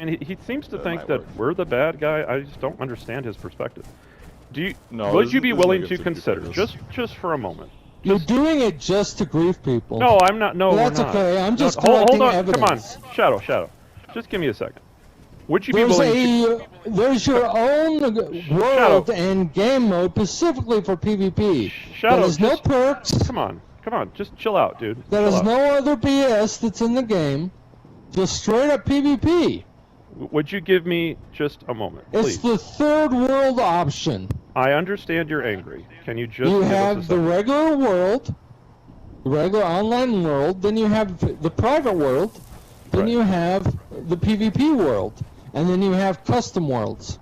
And he seems to think that we're the bad guy. I just don't understand his perspective. Would you be willing to consider, just for a moment? You're doing it just to grief people. No, I'm not. No, that's we're not. okay. I'm just hold on. evidence. Come on, Shadow. Just give me a second. Would you be willing There's your own world and game mode specifically for PvP. Shadow, there's no perks. Come on. Just chill out, dude. There's no other BS that's in the game. Just straight up PvP. Would you give me just a moment, please? It's the third world option. I understand you're angry. Can you just You give have us a the second? regular world, the regular online world, then you have the private world, then you have the PvP world, and then you have custom worlds.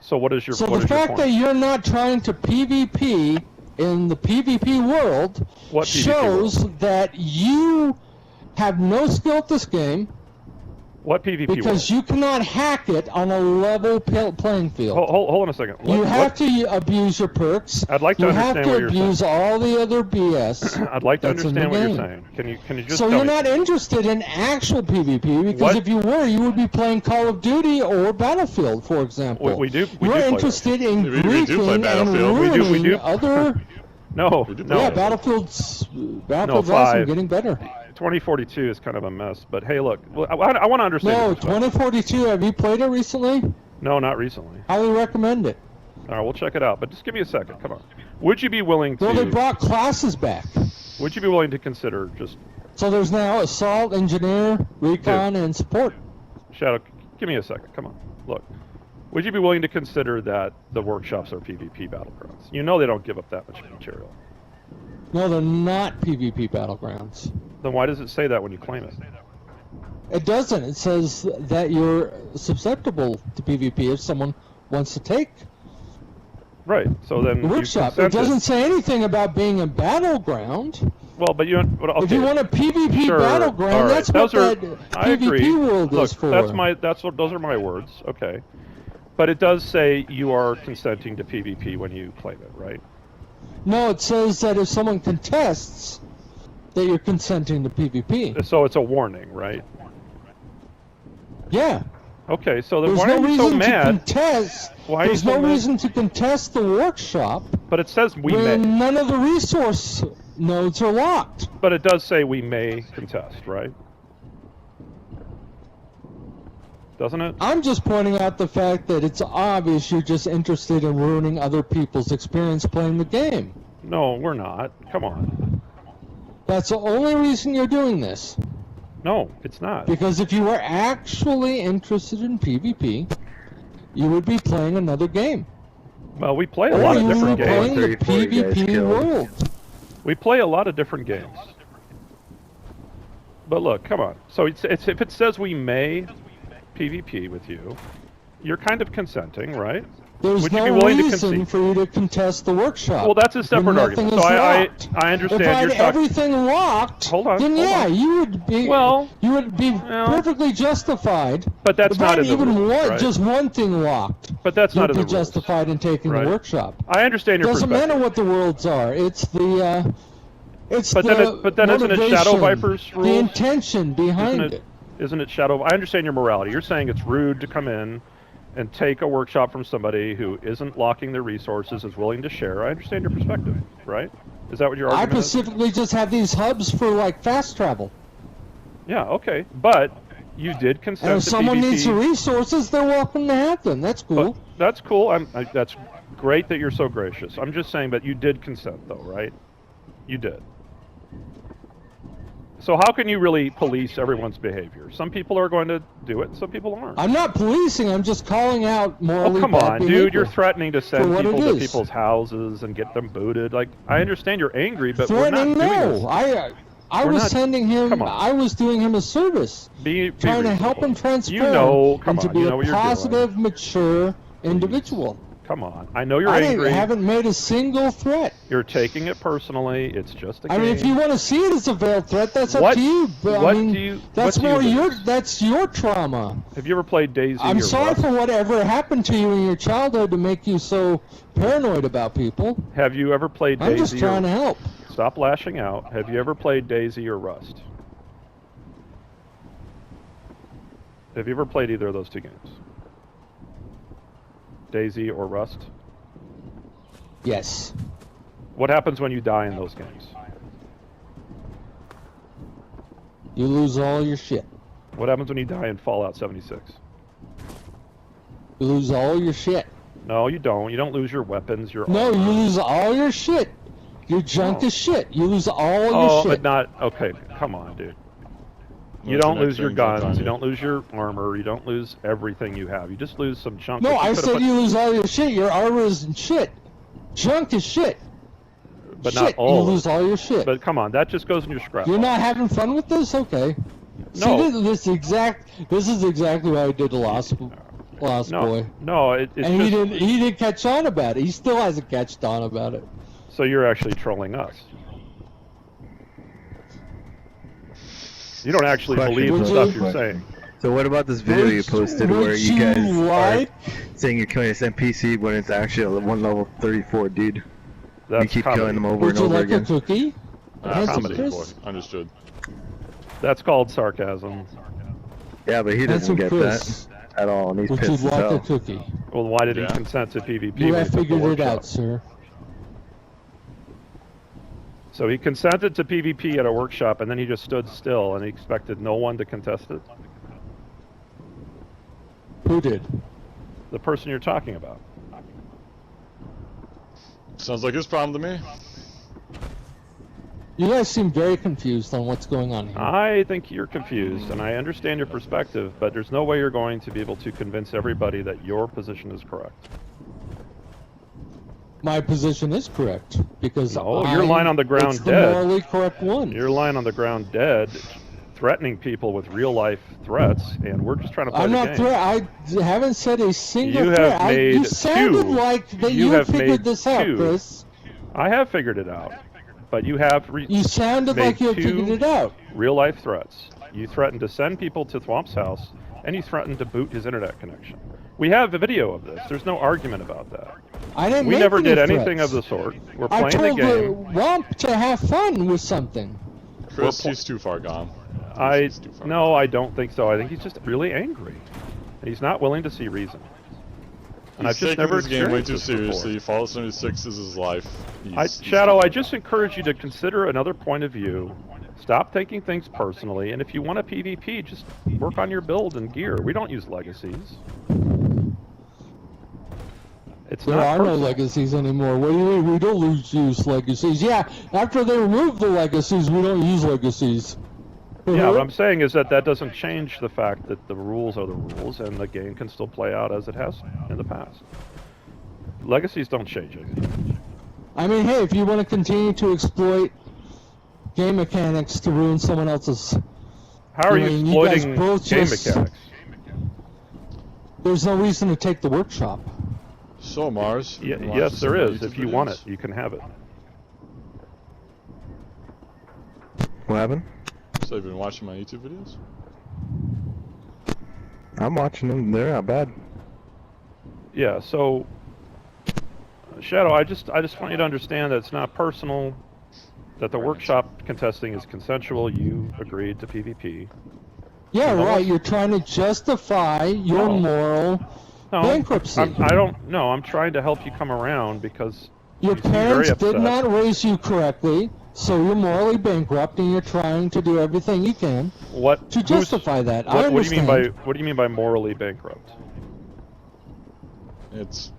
So what is your So the fact that you're not trying to PvP in the PvP world shows that you have no skill at this game. What PvP world? Because you cannot hack it on a level playing field. Hold on a second. You have to abuse your perks. I'd like to understand what you're saying. You have to abuse all the other BS. I'd like to understand what you're saying. Can you just So tell you're me? not interested in actual PvP because if you were, you would be playing Call of Duty or Battlefield, for example. We do. You're interested in griefing and ruining other. No. Yeah, Battlefield's awesome, getting better. 2042 is kind of a mess, but hey, look, I want to understand. No, 2042. Have you played it recently? No, not recently. Highly recommend it. All right, we'll check it out, but just give me a second. Come on. Would you be willing to? Well, they brought classes back. Would you be willing to consider just? So there's now Assault, Engineer, Recon, and Support. Shadow, give me a second. Come on. Look, would you be willing to consider that the workshops are PvP battlegrounds? You know they don't give up that much material. No, they're not PvP battlegrounds. Then why does it say that when you claim it? It doesn't. It says that you're susceptible to PvP if someone wants to take. Right. So then the workshop. It doesn't say anything about being a battleground. Well, but you. Okay. If you want a PvP battleground, that's what that PvP world is for. Those are my words. Okay. But it does say you are consenting to PvP when you claim it, right? No, it says that if someone contests, that you're consenting to PvP. So it's a warning, right? Yeah. Okay, so then why are you so mad? There's no reason to contest the workshop. But it says we may. None of the resource nodes are locked. But it does say we may contest, right? Doesn't it? I'm just pointing out the fact that it's obvious you're just interested in ruining other people's experience playing the game. No, we're not. Come on. That's the only reason you're doing this. No, it's not. Because if you were actually interested in PvP, you would be playing another game. Well, we play a lot of different games. You would be playing the PvP world. We play a lot of different games. But look, come on. So if it says we may PvP with you, you're kind of consenting, right? There's no reason for you to contest the workshop. Well, that's a separate argument. So I understand. If I had everything locked, then yeah, you would be perfectly justified. But that's not in the rules, right? Just one thing locked. But that's not in the rules. You'd be justified in taking the workshop. I understand your perspective. Doesn't matter what the worlds are. It's the but then isn't it Shadow Viper's rules? The intention behind it. Isn't it Shadow? I understand your morality. You're saying it's rude to come in and take a workshop from somebody who isn't locking their resources, is willing to share. I understand your perspective, right? Is that what your argument is? I specifically just have these hubs for, like, fast travel. Yeah, okay. But you did consent to PvP. And if someone needs the resources, they're welcome to have them. That's cool. But that's cool. That's great that you're so gracious. I'm just saying that you did consent, though, right? You did. So how can you really police everyone's behavior? Some people are going to do it, some people aren't. I'm not policing, I'm just calling out morally come on, dude, you're threatening to send people to people's houses and get them booted. Like, I understand you're angry, but we're not doing this. I was sending him, I was doing him a service. Trying to help him transform into be a positive, mature individual. Come on. I know you're angry. I haven't made a single threat. You're taking it personally. It's just a game. I mean, if you want to see it as a veiled threat, that's up to you. But that's your trauma. Have you ever played DayZ? I'm sorry for whatever happened to you in your childhood to make you so paranoid about people. Have you ever played DayZ? I'm just trying to help. Stop lashing out. Have you ever played DayZ or Rust? Have you ever played either of those two games? Daisy or Rust? Yes. What happens when you die in those games? You lose all your shit. What happens when you die in Fallout 76? You lose all your shit. No, you don't. You don't lose your weapons, your No, armor. you lose all your shit. Your junk is shit. You lose all your shit. But not... Okay, come on, dude. You What's don't the lose next your thing junk on guns, you you? don't lose your armor, you don't lose everything you have. You just lose some chunk. No, that you I could've said put- you lose all your shit. Your armor is shit. Junk is shit. But shit. not all You of it. last all your shit. But come on, that just goes in your scrap. You're not having fun with this? Okay. No. See, this is exactly what I did to Lost Boy. No, it's And just... he didn't catch on about it. He still hasn't catched on about it. So you're actually trolling us. You don't actually Question. believe the Would stuff you- you're saying. So what about this video you posted Would where you guys like? are saying you're killing this NPC when it's actually a 1 level 34 dude? That's you keep comedy. killing them over Would and you over like again. a cookie? Yes, comedy. Chris? Understood. That's called sarcasm. Yeah, but he doesn't Handsome get Chris. that at all, and he's Would pissed you as like hell. a cookie? Well, why did he Yeah. consent to PvP? You when have he took the figured it workshop? out, sir. So he consented to PvP at a workshop, and then he just stood still, and he expected no one to contest it? Who did? The person you're talking about. Sounds like his problem to me. You guys seem very confused on what's going on here. I think you're confused, and I understand your perspective, but there's no way you're going to be able to convince everybody that your position is correct. My position is correct because No, you're lying on the ground it's the dead. morally correct one. You're lying on the ground dead, threatening people with real-life threats, and we're just trying to play I'm the not game. threat. I haven't said a single You have threat. You made sounded two. like that You you have figured made this out, two. Chris. I have figured it out, but you have You sounded made like you had two figured it out. real-life threats. You threatened to send people to Thwomp's house, and you threatened to boot his internet connection. We have a video of this. There's no argument about that. I didn't. We make never any did anything threats. of the sort. We're I playing the told game. Womp to have fun with something. Chris, he's too far gone. He's too far No, I don't think so. I think he's just really angry. And he's not willing to see reason. And He's I've just taking never this game way experienced too this before. seriously. Fallout 76 is his life. He's Shadow, I just encourage you to consider another point of view. Stop taking things personally, and if you want a PvP, just work on your build and gear. We don't use legacies. It's There not are no personal. legacies anymore. What do you mean? We don't use legacies. Yeah, after they remove the legacies, we don't use legacies. Yeah, what I'm saying is that doesn't change the fact that the rules are the rules, and the game can still play out as it has in the past. Legacies don't change it. I mean, hey, if you want to continue to exploit game mechanics to ruin someone else's, How are you mean, you guys exploiting both game just- mechanics? there's no reason to take the workshop. So Mars. you wanna watch Yes, some there of is. my If YouTube you want videos? it, you can have it. What happened? So you've been watching my YouTube videos? I'm watching them. They're not bad. Yeah, so Shadow, I just want you to understand that it's not personal, that the workshop contesting is consensual. You agreed to PvP. Yeah, You know right. what? You're trying to justify your No. moral No, bankruptcy. I'm trying to help you come around because Your you seem parents very did upset. not raise you correctly, so you're morally bankrupt, and you're trying to do everything you can What to who's- justify that. I What do you mean understand. by morally bankrupt? What's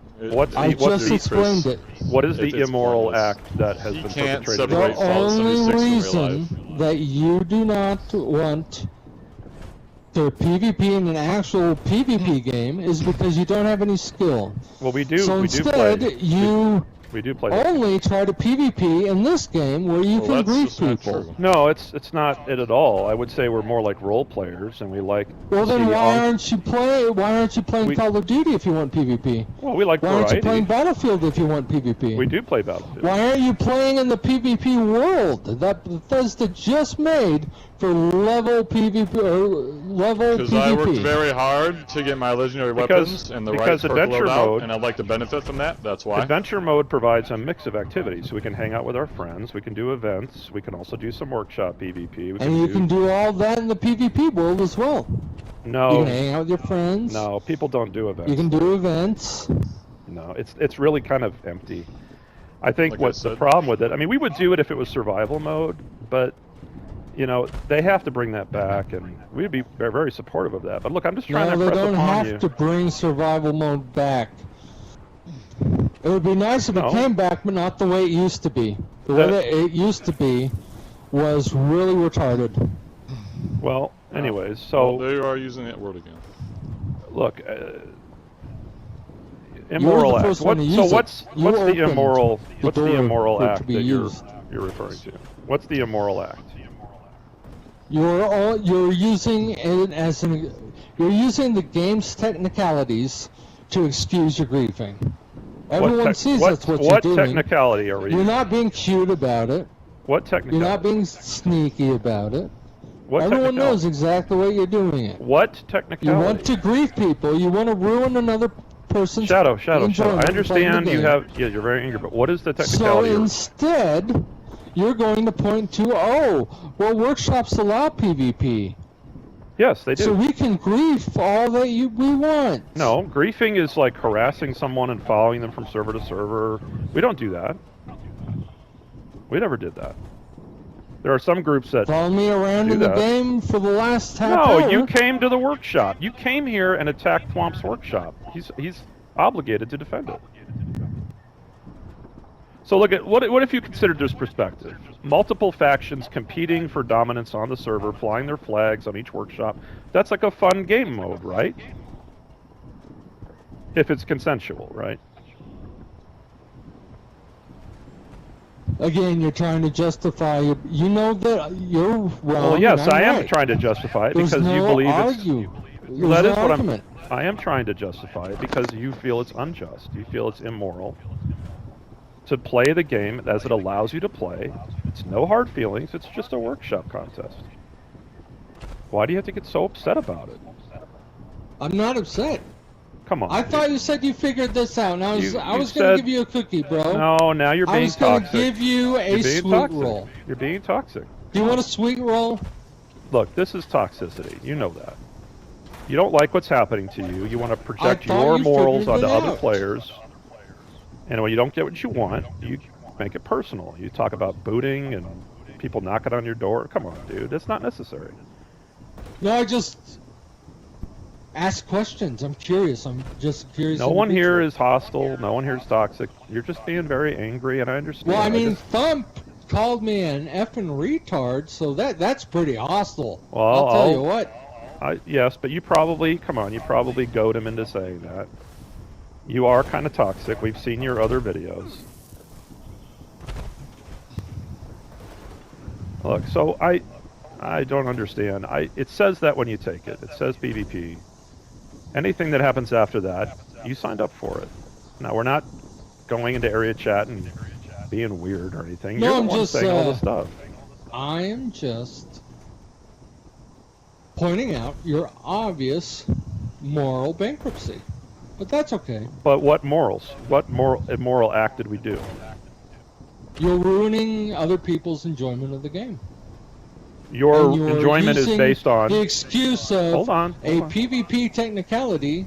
I the- what's just the- explained it. What is the It's immoral pointless. act that has He been can't perpetrated? separate The Right, Fallout only 76 in real reason that you do not want to PvP in an actual PvP game is because you don't have any skill. Well, we do. So we do instead, play. you We do play. that. only try to PvP in this game where you Well, can that's grief just not people. true. No, it's not it at all. I would say we're more like role players, and we like. Well, to then see why on- aren't you playing We- Call of Duty if you want PvP? Well, we like Why aren't you variety. playing Battlefield if you want PvP? We do play Battlefield. Why aren't you playing in the PvP world that Bethesda just made for level PvP or level Because PvP. I worked very hard to get my legendary weapons and the right because perk adventure loadout, mode- and I'd like to benefit from that. That's why. Adventure mode provides a mix of activities, so we can hang out with our friends, we can do events, we can also do some workshop PvP. We And you can do all that in the PvP world as well. No, You can hang out with your friends. no, people don't do events. You can do events. No, it's really kind of empty. I think Like I what's the said. problem with it, I mean, we would do it if it was survival mode, but, you know, they have to bring that back, and we'd be very, very supportive of that. But look, I'm just trying No, to they impress don't upon have you. to bring survival mode back. It would be nice if No. it came back, but not the way it used to be. The way that it used to be was really retarded. Well, anyways, Well, so, there you are using that word again. look, immoral the act. first one to So use it. what's You the opened immoral, the what's the door immoral for it to act be that used. you're referring to? What's the immoral act? You're using it as you're using the game's technicalities to excuse your griefing. Everyone sees that's what you're doing. What technicality are we You're using? not being cute about it. What technicality? You're not being sneaky about it. What Everyone technicality? knows exactly what you're doing it. What technicality? You want to grief people. You want to ruin another person's Shadow. enjoyment I of playing the understand you game. have. Yeah, you're very angry, but what is the So technicality? instead, you're going to point to, oh, well, workshops allow PvP. Yes, they do. So we can grief all that we want. No, griefing is like harassing someone and following them from server to server. We don't do that. We never did that. There are some groups that. Follow me around Do in the that. game for the last half No, hour. you came to the workshop. You came here and attacked Thwomp's workshop. He's obligated to defend it. So look at what if you considered this perspective? Multiple factions competing for dominance on the server, flying their flags on each workshop. That's like a fun game mode, right? If it's consensual, right? Again, you're trying to justify. You know that you're wrong. Well, yes, and I'm I am right. trying to justify it There's because you no believe argue. it's. There's That no is what argument. I am trying to justify it because you feel it's unjust. You feel it's immoral to play the game as it allows you to play. It's no hard feelings. It's just a workshop contest. Why do you have to get so upset about it? I'm not upset. Come on. I dude. thought you said you figured this out. And I was You going to said- give you a cookie, bro. No, now you're I being was going to toxic. give you a You're being sweet toxic. roll. You're being toxic. Do you want a sweet roll? Look, this is toxicity. You know that. You don't like what's happening to you. You want to project thought your you morals figured onto it other out. players. And when you don't get what you want, you make it personal. You talk about booting and people knocking on your door. Come on, dude. That's not necessary. No, I just ask questions. I'm curious. I'm just curious. No one here individual. is hostile. No one here is toxic. You're just being very angry, and I understand. Well, I mean, just- Thump called me an effing retard, so that's pretty hostile. Well, I'll tell you what. yes, but you probably, come on, you probably goad him into saying that. You are kind of toxic. We've seen your other videos. Look, so I don't understand. It says that when you take it. It says PvP. Anything that happens after that, you signed up for it. Now, we're not going into area chat and being weird or anything. No, You're the I'm one just, saying all this stuff. I am just pointing out your obvious moral bankruptcy. But that's okay. But what morals? What immoral act did we do? You're ruining other people's enjoyment of the game. Your And you're enjoyment is using based on... the excuse of Hold on. a PvP technicality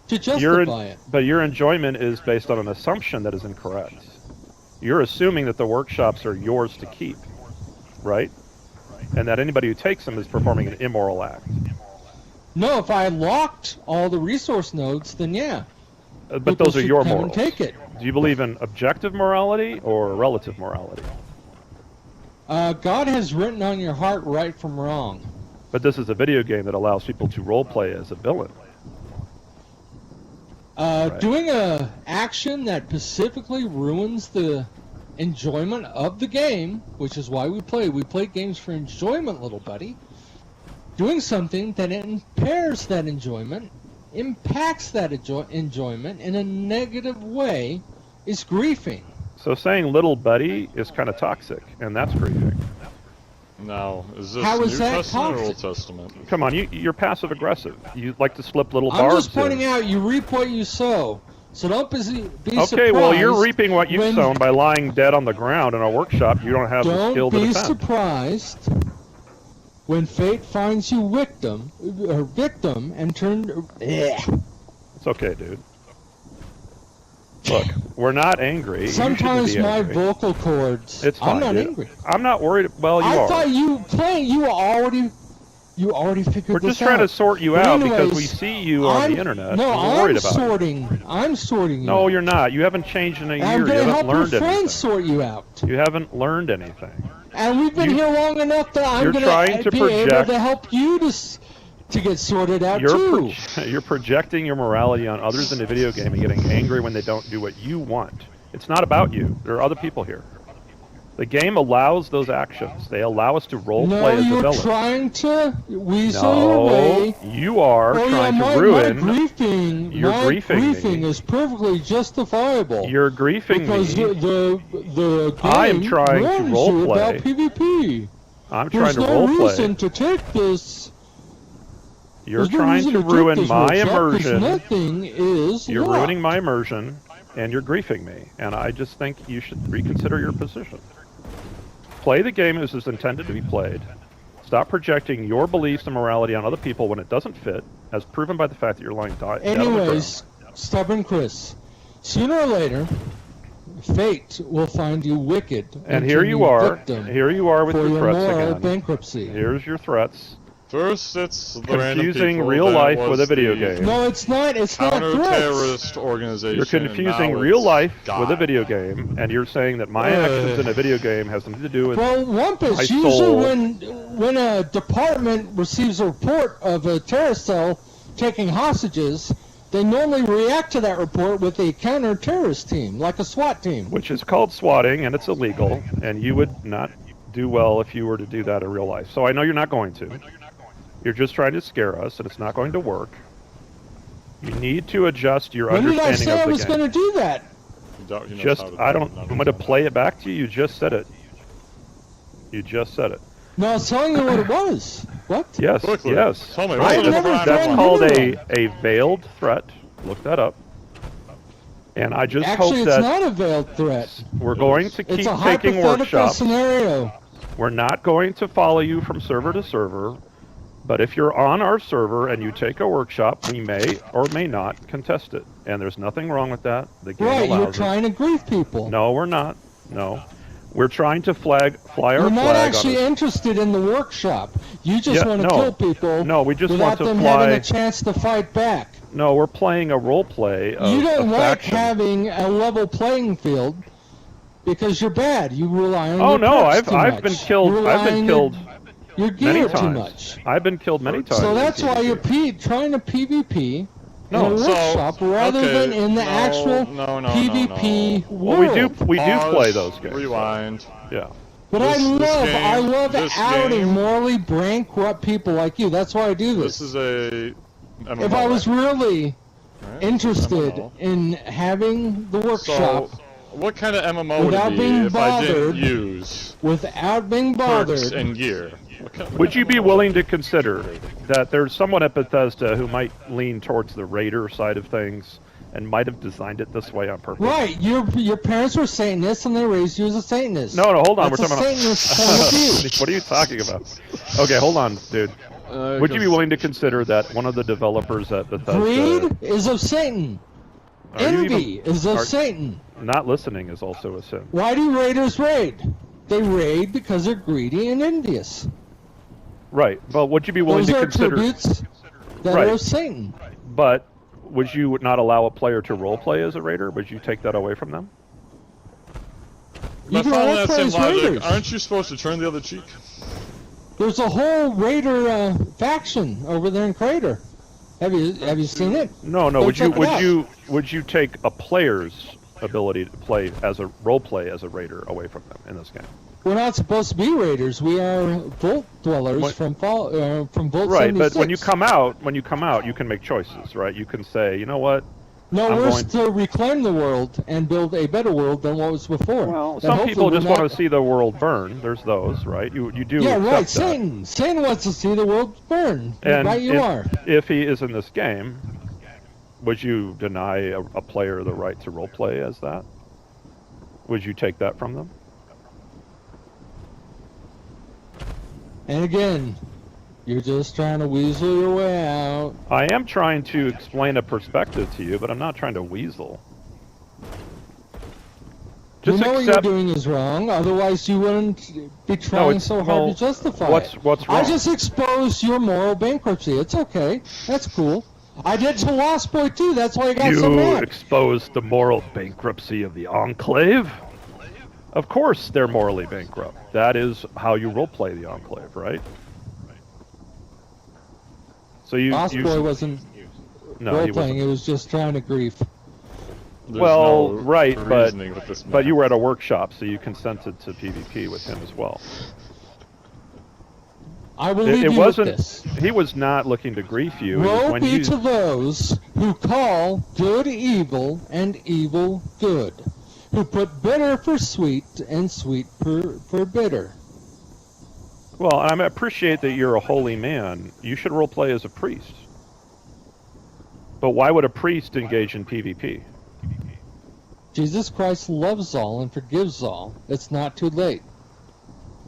to Your, justify it. but your enjoyment is based on an assumption that is incorrect. You're assuming that the workshops are yours to keep, right? And that anybody who takes them is performing an immoral act. No, if I locked all the resource nodes, then yeah. But people those are should your come and morals. take it. Do you believe in objective morality or relative morality? God has written on your heart right from wrong. But this is a video game that allows people to roleplay as a villain. Right. Doing a action that specifically ruins the enjoyment of the game, which is why we play games for enjoyment, little buddy. Doing something that impairs that enjoyment, impacts that enjoyment in a negative way, is griefing. So saying little buddy is kind of toxic, and that's grieving. Now, is this How New is that Testament or Old toxic? Testament? Come on, you're passive aggressive. You like to slip little I'm barbs just pointing in. out you reap what you sow. So don't be surprised. Okay, well, you're reaping what you've when- sown by lying dead on the ground in a workshop. You don't have the skill Don't to be defend. surprised when fate finds you victim and turn. It's okay, dude. Look, we're not angry. You Sometimes shouldn't be my angry. vocal cords. It's fine, I'm not dude. angry. I'm not worried. Well, you I are. thought you already figured We're this just trying to out. sort you But out because anyways, we see you on the internet. No, and we're I'm worried about sorting. I'm sorting you. you. No, out. you're not. You haven't changed in a year. I'm You gonna haven't help your learned friends anything. sort you out. You haven't learned anything. And we've been here long enough that I'm You're gonna trying to be able project- to help you to get sorted out too. You're projecting your morality on others in a video game and getting angry when they don't do what you want. It's not about you. There are other people here. The game allows those actions. They allow us to role No, play as a you're villain. trying to weasel your way. You are Oh, trying yeah, to ruin. my griefing. You're my griefing me. is perfectly justifiable. You're griefing because me. the game I am trying to warns role you play. about PvP. I'm trying There's to no role play. reason to take this. You're There's no trying reason to take ruin this my workshop 'cause immersion. Nothing is. You're locked. ruining my immersion, and you're griefing me. And I just think you should reconsider your position. Play the game as it's intended to be played. Stop projecting your beliefs and morality on other people when it doesn't fit, as proven by the fact that you're lying dead on the ground. Anyways, stubborn Chris. Sooner or later, fate will find you wicked. And here you are. Here you are with for your your threats moral again. bankruptcy. Here's your threats. First, it's the random Confusing people, real then it life was with a video the game. No, it's not. It's not threats. counter-terrorist organization. You're and confusing now real it's life with a God. video game, and you're saying that my actions in a video game has something to do with Well, Wumpus, my usually soul. when a department receives a report of a terrorist cell taking hostages, they normally react to that report with a counter-terrorist team, like a SWAT team. which is called swatting, and it's illegal, and you would not do well if you were to do that in real life. So I know you're not going to. You're just trying to scare us, and it's not going to work. You need to adjust your When did I understanding say I of the was game. going to do that? He knows Just, how to I do don't, it, I'm going to play it back to you. You just said it. You just said it. No, I was telling you what it was. What? Yes, Quickly, yes. tell me, Right, what's the that's, crime that's of called life? a veiled threat. Look that up. And I just Actually, hope it's that not a veiled threat. we're going to keep It's a taking hypothetical workshops. scenario. We're not going to follow you from server to server, but if you're on our server and you take a workshop, we may or may not contest it. And there's nothing wrong with that. The game Right, you're allows it. trying to grief people. No, we're not. No. We're trying to fly our You're not flag actually on a... interested in the workshop. You just Yeah, want to no. kill people No, we just without want to them fly... having a chance to fight back. No, we're playing a role play of You don't a like faction. having a level playing field because you're bad. You rely on Oh your no, perks too I've much. been killed. You I've rely been on killed your many gear too times. much. I've been killed many times. So in that's why PvP. you're trying to PvP No, in a so- workshop rather okay, than in the no, actual no, PvP Well, world. we do Pause, play those games. Rewind. Yeah. But This I game- love this outing game- morally bankrupt people like you. That's why I do This this. is a MMO, If I was really right? interested MMO. in having the workshop So, what kind of MMO would Without it be being if I didn't bothered, use without being perks bothered, and gear? What kind of Would you be MMO? willing to consider that there's someone at Bethesda who might lean towards the Raider side of things and might have designed it this way on purpose? right? Your parents were Satanists and they raised you as a Satanist. No, hold on. That's We're a talking Satanist point of view. about. What are you talking about? Okay, hold on, dude. Would you be willing to consider that one of the developers at Bethesda? Greed is of Satan. Are you Envy even- is of are- Satan. Not listening is also a sin. Why do raiders raid? They raid because they're greedy and envious. Right. But would you be willing Those to are consider? attributes that Right. are of Satan. But would you not allow a player to roleplay as a raider? Would you take that away from them? You By can following role that play same as logic, raiders. aren't you supposed to turn the other cheek? There's a whole raider faction over there in Crater. Have you seen it? No, no. Go Would you check it out. would you take a player's ability to play as a roleplay as a raider away from them in this game? We're not supposed to be raiders. We are Vault dwellers What- from Vault Right, 76. but when you come out, you can make choices, right? You can say, you know what? No, I'm we're going. to reclaim the world and build a better world than what was before. Well, And some hopefully people we're just not- want to see the world burn. There's those, right? You do Yeah, accept right. that. Satan wants to see the world burn. And Right, you are. if he is in this game, would you deny a player the right to roleplay as that? Would you take that from them? And again, you're just trying to weasel your way out. I am trying to explain a perspective to you, but I'm not trying to weasel. Just You know what you're accept. doing is wrong. Otherwise, you wouldn't be trying it's- so hard well, to justify what's it. what's wrong? I just exposed your moral bankruptcy. It's okay. That's cool. I did to Lost Boy too. That's why I got so You mad. exposed the moral bankruptcy of the Enclave? Of course they're morally bankrupt. That is how you roleplay the Enclave, right? So Lost Boy wasn't no, he role playing. wasn't. It was just trying to grief. There's Well, no right, but reasoning with this but man. you were at a workshop, so you consented to PvP with him as well. I will leave It you wasn't. with this. He was not looking to grief you. It was Woe when be you. to those who call good evil and evil good, who put bitter for sweet and sweet for bitter. Well, I appreciate that you're a holy man. You should roleplay as a priest. But why would a priest engage in PvP? Jesus Christ loves all and forgives all. It's not too late.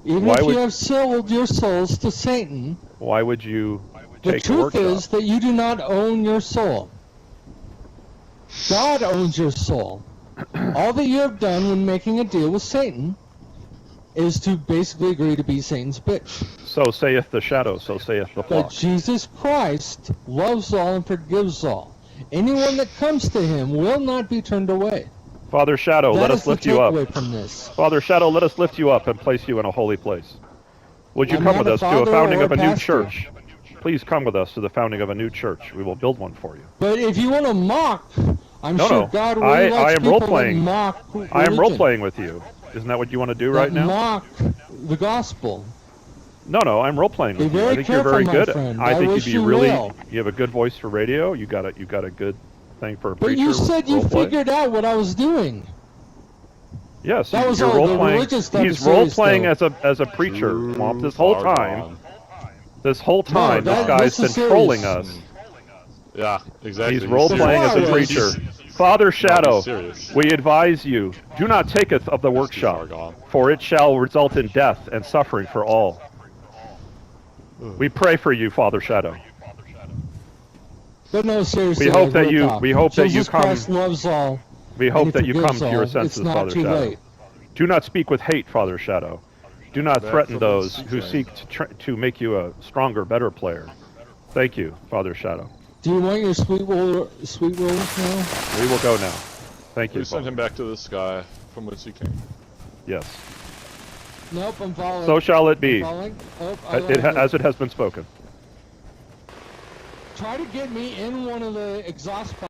Even Why if would- you have sold your souls to Satan, Why would you the take a truth workshop? is that you do not own your soul. God owns your soul. All that you have done when making a deal with Satan is to basically agree to be Satan's bitch. So saith the shadow, so saith the But flock. Jesus Christ loves all and forgives all. Anyone that comes to him will not be turned away. Father Shadow, That let is us the lift you up. takeaway from this. Father Shadow, let us lift you up and place you in a holy place. Would you I'm come not with a us to a father founding or of a new pastor. church? Please come with us to the founding of a new church. We will build one for you. But if you want to mock, I'm No, sure no. God I really likes am people role-playing. that mock I am religion, role-playing with you. Isn't that what you want to do that right now? mock the gospel. No, I'm role-playing Be with you. very I think you're careful, very my good. friend. I I think wish you'd be you really. well. You have a good voice for radio. You got a good thing for a But preacher. you said you role-play. figured out what I was doing. Yes, That was you're all. The role-playing. religious stuff He's is serious, role-playing though. as a preacher, Swamp. This whole Far time. gone. This whole time, No, this guy's this been is trolling serious. us. Yeah, exactly. He's role-playing as a Before I was- preacher. Father Shadow, serious. we advise you, do not taketh of the Too far workshop, gone. for it shall result in death and suffering for all. We pray for you, Father Shadow. But no, seriously. We hope like, that real you- talk. we hope that you Jesus come- Christ loves all. We and hope he that you come forgives to your all. senses, It's not Father too Shadow. late. Do not speak with hate, Father Shadow. Do not That's threaten what those it's who saying. seek to make you a stronger, better player. Thank you, Father Shadow. Do you want your sweet rolls now? We will go now. Thank you, Please send Father. him back to the sky from whence he came. Yes. Nope, I'm following. So shall it be, Following? Oh, as it has been spoken. Try to get me in one of the exhaust